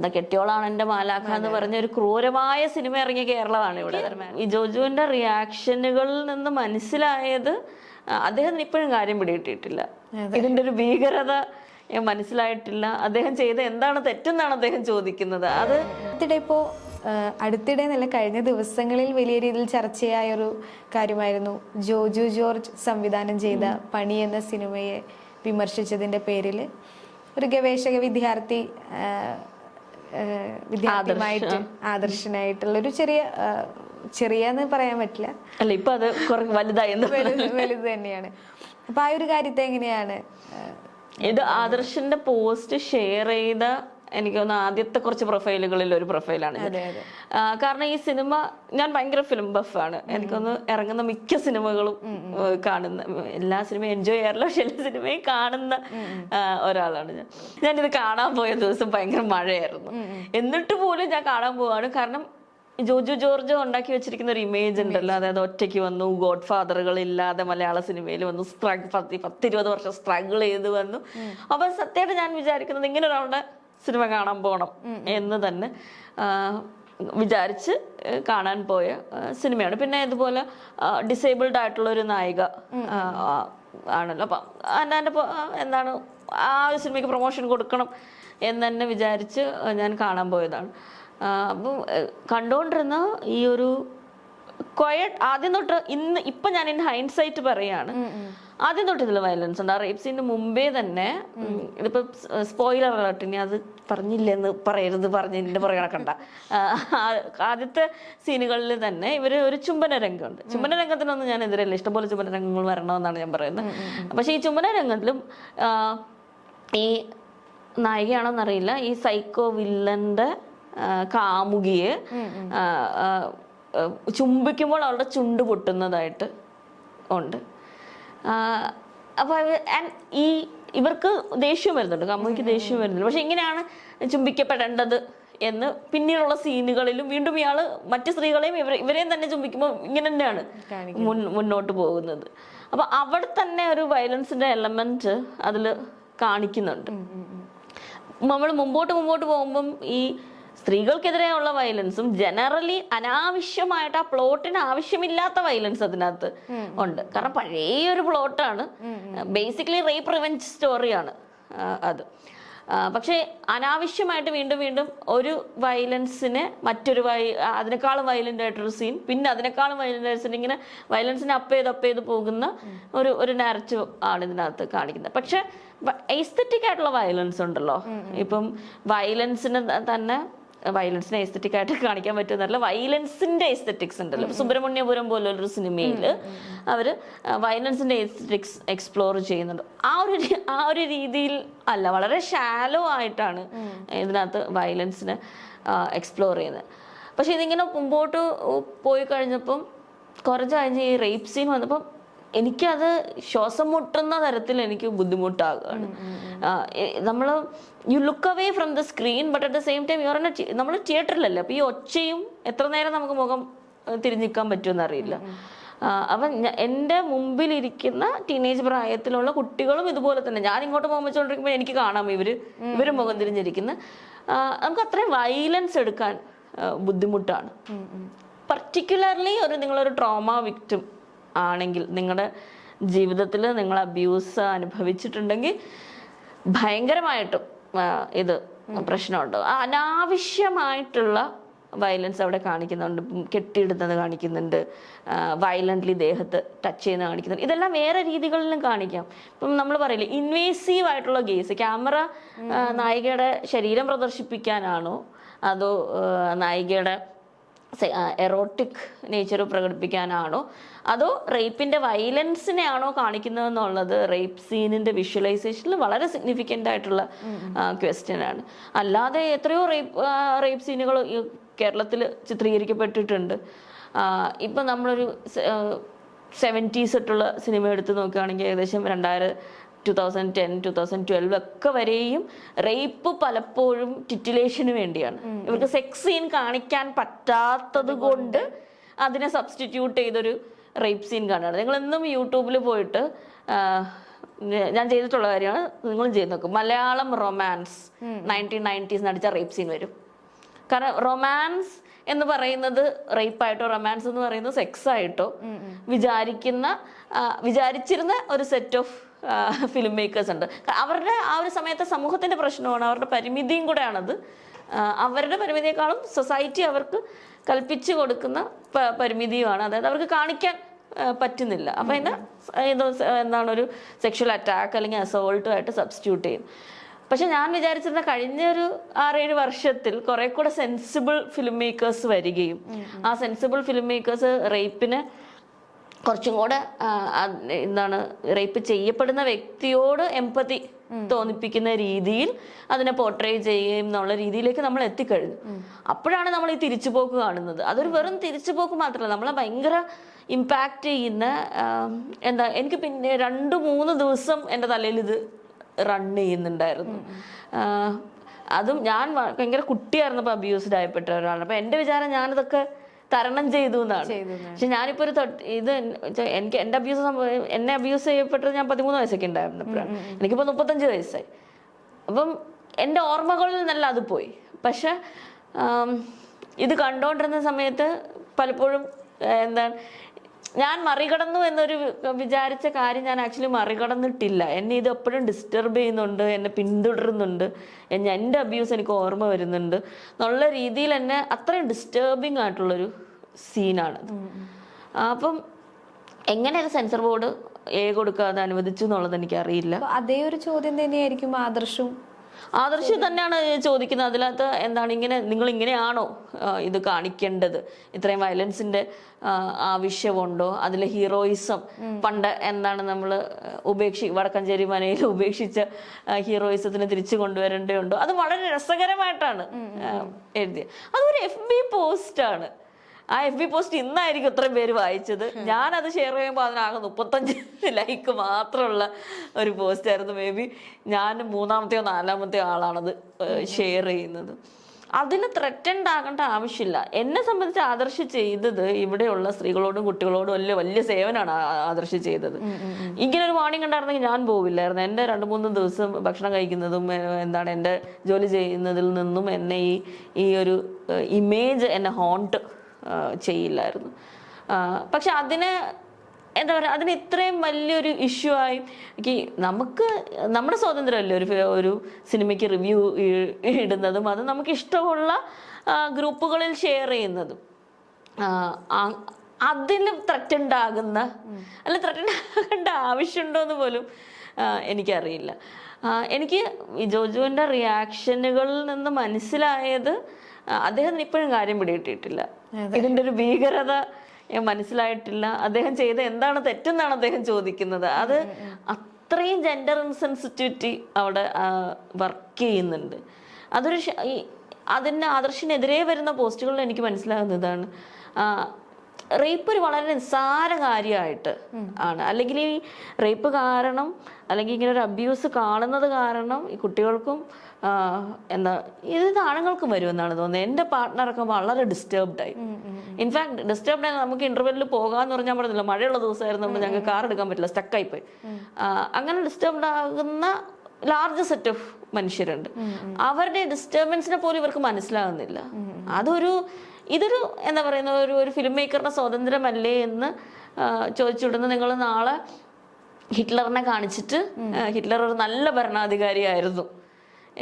എന്താ കെട്ടിയോളാണ് എന്റെ മാലാഖ എന്ന് പറഞ്ഞ ഒരു ക്രൂരമായ സിനിമ ഇറങ്ങിയ കേരളമാണ് ഇവിടെ. ഈ ജോജുവിന്റെ റിയാക്ഷനുകളിൽ നിന്ന് മനസ്സിലായത് അദ്ദേഹത്തിന് ഇപ്പോഴും കാര്യം പിടികിട്ടിയിട്ടില്ല. ഇതിന്റെ ഒരു ഭീകരത മനസ്സിലായിട്ടില്ല. അദ്ദേഹം ചെയ്ത എന്താണ് തെറ്റെന്നാണ് അദ്ദേഹം ചോദിക്കുന്നത്. അത് ഇപ്പോ അടുത്തിടെ എന്നല്ല, കഴിഞ്ഞ ദിവസങ്ങളിൽ വലിയ രീതിയിൽ ചർച്ചയായൊരു കാര്യമായിരുന്നു ജോജു ജോർജ് സംവിധാനം ചെയ്ത പണി എന്ന സിനിമയെ വിമർശിച്ചതിന്റെ പേരിൽ ഒരു ഗവേഷക വിദ്യാർത്ഥിയുമായിട്ട് ആദർശനായിട്ടുള്ള ഒരു ചെറിയെന്ന് പറയാൻ പറ്റില്ല, അല്ല ഇപ്പൊ അത് വലുത് തന്നെയാണ്. അപ്പൊ ആ ഒരു കാര്യത്തെ എങ്ങനെയാണ് ഇത് ആദർശിന്റെ പോസ്റ്റ് ഷെയർ ചെയ്ത എനിക്ക് തോന്നുന്നു ആദ്യത്തെ കുറച്ച് പ്രൊഫൈലുകളിൽ ഒരു പ്രൊഫൈലാണ്. കാരണം ഈ സിനിമ ഞാൻ ഭയങ്കര ഫിലിം ബഫാണ്. എനിക്കൊന്ന് ഇറങ്ങുന്ന മിക്ക സിനിമകളും കാണുന്ന, എല്ലാ സിനിമയും എൻജോയ് ചെയ്യാറില്ല, പക്ഷെ എല്ലാ സിനിമയും കാണുന്ന ഒരാളാണ് ഞാനിത് കാണാൻ പോയ ദിവസം ഭയങ്കര മഴയായിരുന്നു. എന്നിട്ട് പോലും ഞാൻ കാണാൻ പോവാണ്. കാരണം ജോജു ജോർജ് ഉണ്ടാക്കി വെച്ചിരിക്കുന്ന ഒരു ഇമേജ് ഉണ്ടല്ലോ, അതായത് ഒറ്റയ്ക്ക് വന്നു, ഗോഡ് ഫാദറുകൾ ഇല്ലാതെ മലയാള സിനിമയിൽ വന്നു, 10-20 വർഷം സ്ട്രഗിൾ ചെയ്ത് വന്നു. അപ്പൊ സത്യമായിട്ട് ഞാൻ വിചാരിക്കുന്നത് ഇങ്ങനെ ഒരാളുടെ സിനിമ കാണാൻ പോകണം എന്ന് തന്നെ വിചാരിച്ച് കാണാൻ പോയ സിനിമയാണ്. പിന്നെ ഇതുപോലെ ഡിസേബിൾഡ് ആയിട്ടുള്ള ഒരു നായിക ആണല്ലോ. അപ്പം എന്താണ് ആ ഒരു സിനിമയ്ക്ക് പ്രൊമോഷൻ കൊടുക്കണം എന്ന് തന്നെ വിചാരിച്ച് ഞാൻ കാണാൻ പോയതാണ്. അപ്പം കണ്ടുകൊണ്ടിരുന്ന ഈ ഒരു ക്വയറ്റ് ആദ്യം തൊട്ട് ഇപ്പൊ ഞാൻ ഹൈൻസൈറ്റ് പറയാണ്, ആദ്യം തൊട്ട് ഇതിൽ വയലൻസ് ഉണ്ട്. ആ റേപ്പ് സീനിന് മുമ്പേ തന്നെ ഇതിപ്പോ സ്പോയിലർ അലർട്ട്, ഇനി അത് പറഞ്ഞില്ലെന്ന് പറയരുത്, പറഞ്ഞതിന്റെ പുറകെ നടക്കണ്ട. ആദ്യത്തെ സീനുകളിൽ തന്നെ ഇവര് ഒരു ചുംബന രംഗമുണ്ട്. ചുംബന രംഗത്തിനൊന്നും ഞാൻ എതിരല്ല, ഇഷ്ടംപോലെ ചുംബന രംഗങ്ങൾ വരണമെന്നാണ് ഞാൻ പറയുന്നത്. പക്ഷെ ഈ ചുംബന രംഗത്തിലും ഈ നായികയാണോന്നറിയില്ല, ഈ സൈക്കോ വില്ലന്റെ കാമുകിയെ ചുംബിക്കുമ്പോൾ അവളുടെ ചുണ്ട് പൊട്ടുന്നതായിട്ട് ഉണ്ട്. അപ്പൊ ഇവർക്ക് ദേഷ്യം വരുന്നുണ്ട്, കാമുകിക്ക് ദേഷ്യം വരുന്നുണ്ട്. പക്ഷെ എങ്ങനെയാണ് ചുംബിക്കപ്പെടേണ്ടത് എന്ന് പിന്നീടുള്ള സീനുകളിലും വീണ്ടും ഇയാള് മറ്റു സ്ത്രീകളെയും ഇവരെയും തന്നെ ചുംബിക്കുമ്പോൾ ഇങ്ങനെ തന്നെയാണ് മുന്നോട്ട് പോകുന്നത്. അപ്പൊ അവിടെ തന്നെ ഒരു വയലൻസിന്റെ എലമെന്റ് അതിൽ കാണിക്കുന്നുണ്ട്. നമ്മൾ മുമ്പോട്ട് പോകുമ്പം ഈ സ്ത്രീകൾക്കെതിരെയുള്ള വയലൻസും ജനറലി അനാവശ്യമായിട്ട് ആ പ്ലോട്ടിന് ആവശ്യമില്ലാത്ത വയലൻസ് അതിനകത്ത് ഉണ്ട്. കാരണം പഴയ ഒരു പ്ലോട്ടാണ്, ബേസിക്കലി റേപ്പ് റിവെഞ്ച് സ്റ്റോറിയാണ് അത്. പക്ഷെ അനാവശ്യമായിട്ട് വീണ്ടും ഒരു വയലൻസിനെ അതിനേക്കാളും വയലന്റ് ആയിട്ടൊരു സീൻ, പിന്നെ അതിനേക്കാളും വയലന്റ് ആയ സീൻ, ഇങ്ങനെ വയലൻസിനെ അപ്പ് ചെയ്ത് പോകുന്ന ഒരു നാരറ്റീവ് ആണ് ഇതിനകത്ത് കാണിക്കുന്നത്. പക്ഷെ എസ്തെറ്റിക് ആയിട്ടുള്ള വയലൻസ് ഉണ്ടല്ലോ, ഇപ്പം വയലൻസിന് തന്നെ വയലൻസിനെ എസ്തെറ്റിക് ആയിട്ട് കാണിക്കാൻ പറ്റുന്നല്ല, വയലൻസിന്റെ എസ്തെറ്റിക്സ് ഉണ്ടല്ലോ. സുബ്രഹ്മണ്യപുരം പോലൊരു സിനിമയിൽ അവര് വയലൻസിന്റെ എസ്തെറ്റിക്സ് എക്സ്പ്ലോർ ചെയ്യുന്നുണ്ട്. ആ ഒരു രീതിയിൽ അല്ല, വളരെ ഷാലോ ആയിട്ടാണ് ഇതിനകത്ത് വയലൻസിനെ എക്സ്പ്ലോർ ചെയ്യുന്നത്. പക്ഷെ ഇതിങ്ങനെ മുമ്പോട്ട് പോയി കഴിഞ്ഞപ്പം കുറച്ച് കഴിഞ്ഞ് ഈ റേപ്പ് സീൻ വന്നപ്പം എനിക്കത് ശ്വാസം മുട്ടുന്ന തരത്തിൽ എനിക്ക് ബുദ്ധിമുട്ടാകുകയാണ്. You look away from the screen, but at the same time നമ്മൾ തിയേറ്ററിലല്ലേ, അപ്പൊ ഈ ഒച്ചയും എത്ര നേരം നമുക്ക് മുഖം തിരിഞ്ഞിക്കാൻ പറ്റുമെന്ന് അറിയില്ല. അപ്പം എൻ്റെ മുമ്പിലിരിക്കുന്ന ടീനേജ് പ്രായത്തിലുള്ള കുട്ടികളും ഇതുപോലെ തന്നെ, ഞാൻ ഇങ്ങോട്ട് മുഖം വെച്ചുകൊണ്ടിരിക്കുമ്പോൾ എനിക്ക് കാണാം ഇവര് മുഖം തിരിഞ്ഞിരിക്കുന്ന. നമുക്ക് അത്രയും വയലൻസ് എടുക്കാൻ ബുദ്ധിമുട്ടാണ്. പർട്ടിക്കുലർലി നിങ്ങളൊരു ട്രോമ വിക്ടിം ആണെങ്കിൽ, നിങ്ങളുടെ ജീവിതത്തിൽ നിങ്ങൾ അബ്യൂസ് അനുഭവിച്ചിട്ടുണ്ടെങ്കിൽ ഭയങ്കരമായിട്ടും ഇത് പ്രശ്നമുണ്ട്. അനാവശ്യമായിട്ടുള്ള വയലൻസ് അവിടെ കാണിക്കുന്നുണ്ട്, കെട്ടിയിടുന്നത് കാണിക്കുന്നുണ്ട്, വയലന്റ്ലി ദേഹത്ത് ടച്ച് ചെയ്യുന്ന കാണിക്കുന്നുണ്ട്. ഇതെല്ലാം വേറെ രീതികളിലും കാണിക്കാം. ഇപ്പം നമ്മൾ പറയില്ലേ ഇൻവേസീവ് ആയിട്ടുള്ള ഗേസ്, ക്യാമറ നായികയുടെ ശരീരം പ്രദർശിപ്പിക്കാനാണോ അതോ നായികയുടെ എറോട്ടിക് നേച്ചർ പ്രകടിപ്പിക്കാനാണോ അതോ റേപ്പിന്റെ വയലൻസിനെയാണോ കാണിക്കുന്നതെന്നുള്ളത് റേപ്പ് സീനിന്റെ വിഷ്വലൈസേഷനിൽ വളരെ സിഗ്നിഫിക്കൻ്റ് ആയിട്ടുള്ള ക്വസ്റ്റ്യൻ ആണ്. അല്ലാതെ എത്രയോ റേപ്പ് സീനുകൾ കേരളത്തിൽ ചിത്രീകരിക്കപ്പെട്ടിട്ടുണ്ട്. ഇപ്പൊ നമ്മളൊരു 70s തൊട്ടുള്ള സിനിമ എടുത്ത് നോക്കുകയാണെങ്കിൽ ഏകദേശം 2010, 2012 ഒക്കെ വരെയും റേപ്പ് പലപ്പോഴും ടിറ്റുലേഷന് വേണ്ടിയാണ്. ഇവർക്ക് സെക്സ് സീൻ കാണിക്കാൻ പറ്റാത്തത് കൊണ്ട് അതിനെ സബ്സ്റ്റിറ്റ്യൂട്ട് ചെയ്തൊരു റേപ്പ് സീൻ കാണുകയാണ്. നിങ്ങൾ എന്നും യൂട്യൂബിൽ പോയിട്ട് ഞാൻ ചെയ്തിട്ടുള്ള കാര്യമാണ്, നിങ്ങളും ചെയ്ത് നോക്കും. മലയാളം റൊമാൻസ് 1990s നടിച്ച റേപ്പ് സീൻ വരും. കാരണം റൊമാൻസ് എന്ന് പറയുന്നത് റേപ്പായിട്ടോ റൊമാൻസ് എന്ന് പറയുന്നത് സെക്സ് ആയിട്ടോ വിചാരിച്ചിരുന്ന ഒരു സെറ്റ് ഓഫ് ഫിലിം മേക്കേഴ്സ് ഉണ്ട്. അവരുടെ ആ ഒരു സമയത്തെ സമൂഹത്തിന്റെ പ്രശ്നമാണ്, അവരുടെ പരിമിതിയും കൂടെയാണത്. അവരുടെ പരിമിതിയെക്കാളും സൊസൈറ്റി അവർക്ക് കൽപ്പിച്ചു കൊടുക്കുന്ന പരിമിതിയുമാണ്. അതായത് അവർക്ക് കാണിക്കാൻ പറ്റുന്നില്ല. അപ്പൊ എന്താണ് ഒരു സെക്ഷൽ അറ്റാക്ക് അല്ലെങ്കിൽ അസോൾട്ടുമായിട്ട് സബ്സ്റ്റിറ്റ്യൂട്ട് ചെയ്യും. പക്ഷെ ഞാൻ വിചാരിച്ചിരുന്ന കഴിഞ്ഞൊരു 6-7 വർഷത്തിൽ കുറെ കൂടെ സെൻസിബിൾ ഫിലിം മേക്കേഴ്സ് വരികയും ആ സെൻസിബിൾ ഫിലിം മേക്കേഴ്സ് റേപ്പിന് കുറച്ചും കൂടെ റേപ്പ് ചെയ്യപ്പെടുന്ന വ്യക്തിയോട് എമ്പതി തോന്നിപ്പിക്കുന്ന രീതിയിൽ അതിനെ പോർട്രേ ചെയ്യുകയും എന്നുള്ള രീതിയിലേക്ക് നമ്മൾ എത്തിക്കഴിഞ്ഞു. അപ്പോഴാണ് നമ്മൾ ഈ തിരിച്ചുപോക്ക് കാണുന്നത്. അതൊരു വെറും തിരിച്ചുപോക്ക് മാത്രമല്ല, നമ്മളെ ഭയങ്കര ഇമ്പാക്റ്റ് ചെയ്യുന്ന എനിക്ക് പിന്നെ 2-3 ദിവസം എൻ്റെ തലയിൽ ഇത് റൺ ചെയ്യുന്നുണ്ടായിരുന്നു. അതും ഞാൻ ഭയങ്കര കുട്ടിയായിരുന്നപ്പോൾ അബ്യൂസ്ഡ് ആയപ്പെട്ട ഒരാളാണ്. അപ്പൊ എൻ്റെ വിചാരം ഞാനിതൊക്കെ തരണം ചെയ്തു എന്നാണ്. പക്ഷെ ഞാനിപ്പോ ഒരു എനിക്ക് എന്നെ അബ്യൂസ് ചെയ്യപ്പെട്ടത് ഞാൻ 13 വയസ്സൊക്കെ ഉണ്ടായിരുന്നപ്പോഴാണ്. എനിക്കിപ്പോ 35 വയസ്സായി. അപ്പം എൻ്റെ ഓർമ്മകളിൽ നിന്നല്ല അത് പോയി. പക്ഷെ ഇത് കണ്ടോണ്ടിരുന്ന സമയത്ത് പലപ്പോഴും ഞാൻ മറികടന്നു എന്നൊരു വിചാരിച്ച കാര്യം ഞാൻ ആക്ച്വലി മറികടന്നിട്ടില്ല. എന്നെ ഇത് എപ്പോഴും ഡിസ്റ്റർബ് ചെയ്യുന്നുണ്ട്, എന്നെ പിന്തുടരുന്നുണ്ട്, എൻ്റെ അബ്യൂസ് എനിക്ക് ഓർമ്മ വരുന്നുണ്ട് എന്നുള്ള രീതിയിൽ എന്നെ അത്രയും ഡിസ്റ്റർബിങ് ആയിട്ടുള്ളൊരു സീനാണത്. അപ്പം എങ്ങനെ ഒരു സെൻസർ ബോർഡ് കൊടുക്കാതെ അനുവദിച്ചു എന്നുള്ളത് എനിക്കറിയില്ല. അതേ ഒരു ചോദ്യം തന്നെയായിരിക്കും ആദർശം തന്നെയാണ് ചോദിക്കുന്നത്. അതിനകത്ത് ഇങ്ങനെ നിങ്ങൾ ഇങ്ങനെയാണോ ഇത് കാണിക്കേണ്ടത്? ഇത്രയും വയലൻസിന്റെ ആവശ്യമുണ്ടോ? അതിലെ ഹീറോയിസം പണ്ട് നമ്മൾ വടക്കഞ്ചേരി മനയിൽ ഉപേക്ഷിച്ച ഹീറോയിസത്തിന് തിരിച്ചു കൊണ്ടുവരേണ്ടതുണ്ടോ? അത് വളരെ രസകരമായിട്ടാണ് എഴുതിയത്. അതൊരു FB പോസ്റ്റാണ്. ആ FB പോസ്റ്റ് ഇന്നായിരിക്കും ഇത്രയും പേര് വായിച്ചത്. ഞാനത് ഷെയർ ചെയ്യുമ്പോൾ അതിനാകെ 35 ലൈക്ക് മാത്രമുള്ള ഒരു പോസ്റ്റ് ആയിരുന്നു. മേ ബി ഞാൻ 3-ാമത്തെയോ 4-ാമത്തെയോ ആളാണത് ഷെയർ ചെയ്യുന്നത്. അതിന് ത്രെറ്റൻഡ് ആകേണ്ട ആവശ്യമില്ല. എന്നെ സംബന്ധിച്ച് ആദർശ് ചെയ്തത് ഇവിടെയുള്ള സ്ത്രീകളോടും കുട്ടികളോടും വലിയ സേവനമാണ് ആദർശ് ചെയ്തത്. ഇങ്ങനെ ഒരു വാണിംഗ് ഉണ്ടായിരുന്നെങ്കിൽ ഞാൻ പോവില്ലായിരുന്നു. എൻ്റെ 2-3 ദിവസം ഭക്ഷണം കഴിക്കുന്നതും എൻ്റെ ജോലി ചെയ്യുന്നതിൽ നിന്നും എന്നെ ഈ ഒരു ഇമേജ് എന്നെ ഹോണ്ട് ചെയ്യില്ലായിരുന്നു. പക്ഷെ അതിന് അതിന് ഇത്രയും വലിയൊരു ഇഷ്യൂ ആയി നമുക്ക് നമ്മുടെ സ്വാതന്ത്ര്യമല്ലേ ഒരു സിനിമയ്ക്ക് റിവ്യൂ ഇടുന്നതും അത് നമുക്ക് ഇഷ്ടമുള്ള ഗ്രൂപ്പുകളിൽ ഷെയർ ചെയ്യുന്നതും. അതിൽ ത്രെറ്റൻഡ് ആകേണ്ട ആവശ്യമുണ്ടോ എന്ന് പോലും എനിക്കറിയില്ല. എനിക്ക് ഈ ജോജുവിൻ്റെ റിയാക്ഷനുകളിൽ നിന്ന് മനസ്സിലായത് അദ്ദേഹത്തിന് ഇപ്പോഴും കാര്യം പിടികിട്ടിയിട്ടില്ല. ഇതിൻ്റെ ഒരു ഭീകരത മനസ്സിലായിട്ടില്ല. അദ്ദേഹം ചെയ്ത എന്താണ് തെറ്റെന്നാണ് അദ്ദേഹം ചോദിക്കുന്നത്. അത് അത്രയും ജെൻഡർ ഇൻസെൻസിറ്റിവിറ്റി അവിടെ വർക്ക് ചെയ്യുന്നുണ്ട്. അതിന് ആദർശിനെതിരെ വരുന്ന പോസ്റ്റുകളിൽ എനിക്ക് മനസ്സിലാകുന്നതാണ് റേപ്പ് ഒരു വളരെ നിസ്സാര കാര്യമായിട്ട് ആണ്. അല്ലെങ്കിൽ ഈ റേപ്പ് കാരണം അല്ലെങ്കിൽ ഇങ്ങനെ ഒരു അബ്യൂസ് കാണുന്നത് കാരണം ഈ കുട്ടികൾക്കും ഇത് ആണുങ്ങൾക്കും വരുമെന്നാണ് തോന്നുന്നത്. എൻ്റെ പാർട്ട്ണറൊക്കെ വളരെ ഡിസ്റ്റർബ്ഡായി. ഇൻഫാക്ട് ഡിസ്റ്റർബ്ഡ് ആയി നമുക്ക് ഇന്റർവെല്ലിൽ പോകാന്ന് പറഞ്ഞാൽ പറഞ്ഞില്ല, മഴയുള്ള ദിവസമായിരുന്നു, ഞങ്ങൾക്ക് കാർ എടുക്കാൻ പറ്റില്ല, സ്റ്റക്കായി പോയി. അങ്ങനെ ഡിസ്റ്റർബ്ഡ് ആകുന്ന ലാർജ് സെറ്റ് ഓഫ് മനുഷ്യരുണ്ട്. അവരുടെ ഡിസ്റ്റർബൻസിനെ പോലും ഇവർക്ക് മനസ്സിലാകുന്നില്ല. ഇതൊരു പറയുന്ന ഒരു ഫിലിം മേക്കറുടെ സ്വാതന്ത്ര്യമല്ലേ എന്ന് ചോദിച്ചുവിടുന്ന നിങ്ങൾ നാളെ ഹിറ്റ്ലറിനെ കാണിച്ചിട്ട് ഹിറ്റ്ലർ ഒരു നല്ല ഭരണാധികാരിയായിരുന്നു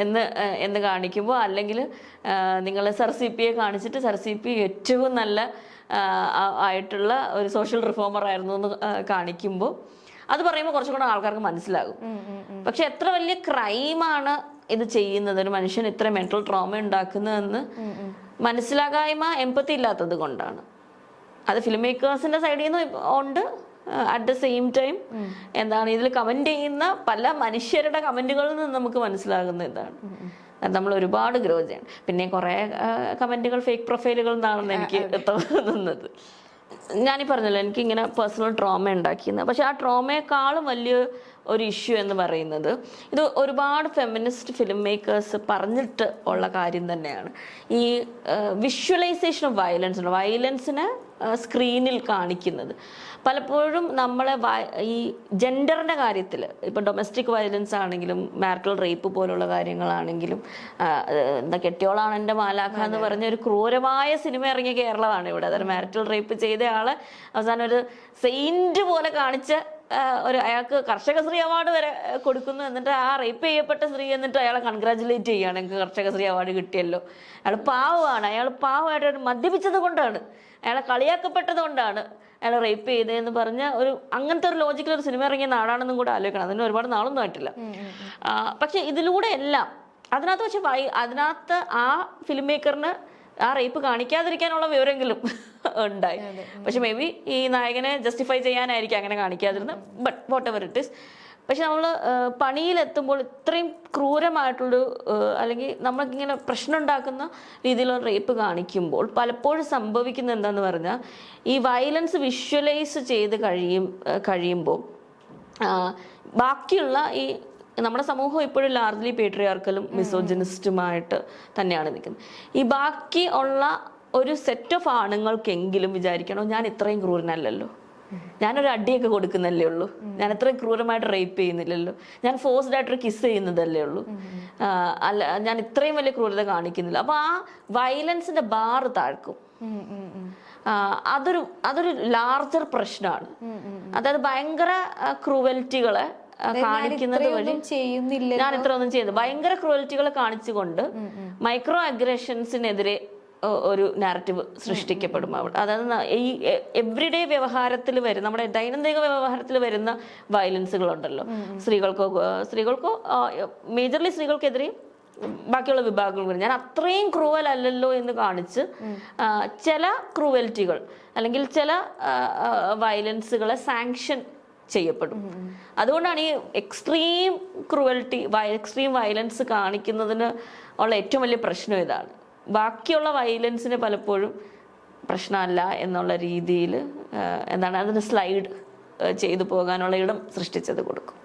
എന്ന് കാണിക്കുമ്പോൾ, അല്ലെങ്കിൽ നിങ്ങൾ SRCPയെ കാണിച്ചിട്ട് SRCP ഏറ്റവും നല്ല ആയിട്ടുള്ള ഒരു സോഷ്യൽ റിഫോമർ ആയിരുന്നു എന്ന് കാണിക്കുമ്പോൾ അത് പറയുമ്പോൾ കുറച്ചും കൂടെ ആൾക്കാർക്ക് മനസ്സിലാകും. പക്ഷെ എത്ര വലിയ ക്രൈമാണ് ഇത് ചെയ്യുന്നത്, ഒരു മനുഷ്യൻ ഇത്ര മെന്റൽ ട്രോമ ഉണ്ടാക്കുന്നതെന്ന് മനസ്സിലാകായ്മ എമ്പത്തി ഇല്ലാത്തത് കൊണ്ടാണ്. അത് ഫിലിം മേക്കേഴ്സിന്റെ സൈഡിൽ നിന്ന് ഉണ്ട്. അറ്റ് ദ സെയിം ടൈം ഇതിൽ കമന്റ് ചെയ്യുന്ന പല മനുഷ്യരുടെ കമന്റുകളിൽ നിന്ന് നമുക്ക് മനസ്സിലാകുന്ന ഇതാണ്. നമ്മൾ ഒരുപാട് ഗ്രോ ചെയ്യണം. പിന്നെ കുറെ കമന്റുകൾ ഫേക്ക് പ്രൊഫൈലുകൾ എന്നാണെന്ന് എനിക്ക് തോന്നുന്നത്. ഞാനീ പറഞ്ഞല്ലോ എനിക്കിങ്ങനെ പേഴ്സണൽ ട്രോമ ഉണ്ടാക്കിയെന്ന്. പക്ഷെ ആ ട്രോമയെക്കാളും ഒരു ഇഷ്യൂ എന്ന് പറയുന്നത്, ഇത് ഒരുപാട് ഫെമിനിസ്റ്റ് ഫിലിം മേക്കേഴ്സ് പറഞ്ഞിട്ട് ഉള്ള കാര്യം തന്നെയാണ്. ഈ വിഷ്വലൈസേഷൻ ഓഫ് വയലൻസ് ഉണ്ട്, വയലൻസിനെ സ്ക്രീനിൽ കാണിക്കുന്നത്. പലപ്പോഴും നമ്മളെ ഈ ജെൻഡറിൻ്റെ കാര്യത്തിൽ, ഇപ്പോൾ ഡൊമസ്റ്റിക് വയലൻസ് ആണെങ്കിലും മാരിറ്റൽ റേപ്പ് പോലുള്ള കാര്യങ്ങളാണെങ്കിലും, എന്താ കെട്ടിയോളാണ് എൻ്റെ മാലാഖ എന്ന് പറഞ്ഞ ഒരു ക്രൂരമായ സിനിമ ഇറങ്ങിയ കേരളമാണ് ഇവിടെ. അതായത് മാരിറ്റൽ റേപ്പ് ചെയ്ത ആള് അവസാനം ഒരു സെയിൻറ്റ് പോലെ കാണിച്ച അയാൾക്ക് കർഷകശ്രീ അവാർഡ് വരെ കൊടുക്കുന്നു. എന്നിട്ട് ആ റേപ്പ് ചെയ്യപ്പെട്ട സ്ത്രീ എന്നിട്ട് അയാളെ കൺഗ്രാജുലേറ്റ് ചെയ്യുകയാണ്, എനിക്ക് കർഷകശ്രീ അവാർഡ് കിട്ടിയല്ലോ. അയാൾ പാവമാണ്, അയാൾ പാവമായിട്ട് മദ്യപിച്ചത് കൊണ്ടാണ്, അയാളെ കളിയാക്കപ്പെട്ടത് കൊണ്ടാണ് അയാൾ റേപ്പ് ചെയ്തതെന്ന് പറഞ്ഞ അങ്ങനത്തെ ഒരു ലോജിക്കൽ ഒരു സിനിമ ഇറങ്ങിയ നാടാണെന്നും കൂടെ ആലോചിക്കണം. അതിന് ഒരുപാട് നാളൊന്നും ആയിട്ടില്ല. പക്ഷെ ഇതിലൂടെ എല്ലാം അതിനകത്ത് അതിനകത്ത് ആ ഫിലിം മേക്കറിന് ആ റേപ്പ് കാണിക്കാതിരിക്കാനുള്ള വിവരമെങ്കിലും ഉണ്ടായി. പക്ഷെ മേ ബി ഈ നായകനെ ജസ്റ്റിഫൈ ചെയ്യാനായിരിക്കും അങ്ങനെ കാണിക്കാതിരുന്നത്. But whatever it is. പക്ഷെ നമ്മൾ പണിയിലെത്തുമ്പോൾ ഇത്രയും ക്രൂരമായിട്ടുള്ളൊരു അല്ലെങ്കിൽ നമ്മൾക്കിങ്ങനെ പ്രശ്നം ഉണ്ടാക്കുന്ന രീതിയിലുള്ള റേപ്പ് കാണിക്കുമ്പോൾ പലപ്പോഴും സംഭവിക്കുന്നത് എന്താന്ന് പറഞ്ഞാൽ, ഈ വയലൻസ് വിഷ്വലൈസ് ചെയ്ത് കഴിയുമ്പോൾ ബാക്കിയുള്ള ഈ നമ്മുടെ സമൂഹം ഇപ്പോഴും ലാർജ്ലി പേട്രിയാർക്കലും മിസോജിനിസ്റ്റുമായിട്ട് തന്നെയാണ് നിൽക്കുന്നത്. ഈ ബാക്കി ഉള്ള ഒരു സെറ്റ് ഓഫ് ആണുങ്ങൾക്കെങ്കിലും വിചാരിക്കണോ, ഞാൻ ഇത്രയും ക്രൂരനല്ലല്ലോ, ഞാനൊരു അടിയൊക്കെ കൊടുക്കുന്നല്ലേ ഉള്ളൂ, ഞാൻ ഇത്രയും ക്രൂരമായിട്ട് റേപ്പ് ചെയ്യുന്നില്ലല്ലോ, ഞാൻ ഫോഴ്സ്ഡ് ആയിട്ടൊരു കിസ് ചെയ്യുന്നതല്ലേ ഉള്ളൂ, അല്ല ഞാൻ ഇത്രയും വലിയ ക്രൂരത കാണിക്കുന്നില്ല. അപ്പൊ ആ വയലൻസിന്റെ ബാർ താഴ്ക്കും. അതൊരു ലാർജർ പ്രശ്നമാണ്. അതായത് ഭയങ്കര ക്രൂവൽറ്റികളെ കാണിക്കുന്നത് വഴി ഞാൻ ഇത്ര ഒന്നും ചെയ്യുന്നത്, ഭയങ്കര ക്രൂവൽറ്റികൾ കാണിച്ചുകൊണ്ട് മൈക്രോ അഗ്രഷൻസിനെതിരെ ഒരു നാരറ്റീവ് സൃഷ്ടിക്കപ്പെടും അവിടെ. അതായത് ഈ എവ്രിഡേ വ്യവഹാരത്തിൽ വരുന്ന, നമ്മുടെ ദൈനംദിന വ്യവഹാരത്തിൽ വരുന്ന വയലൻസുകളുണ്ടല്ലോ, സ്ത്രീകൾക്കോ മേജർലി സ്ത്രീകൾക്കെതിരെ ബാക്കിയുള്ള വിഭാഗങ്ങൾ, ഞാൻ അത്രയും ക്രൂവൽ അല്ലല്ലോ എന്ന് കാണിച്ച് ചില ക്രൂവൽറ്റികൾ അല്ലെങ്കിൽ ചില വയലൻസുകളെ സാങ്ഷൻ ചെയ്യപ്പെടും. അതുകൊണ്ടാണ് ഈ എക്സ്ട്രീം ക്രൂവൽറ്റി, എക്സ്ട്രീം വയലൻസ് കാണിക്കുന്നതിന് ഉള്ള ഏറ്റവും വലിയ പ്രശ്നം ഇതാണ്. ബാക്കിയുള്ള വയലൻസിന് പലപ്പോഴും പ്രശ്നമല്ല എന്നുള്ള രീതിയിൽ അതിന് സ്ലൈഡ് ചെയ്തു പോകാനുള്ള ഇടം സൃഷ്ടിച്ചത് കൊടുക്കും.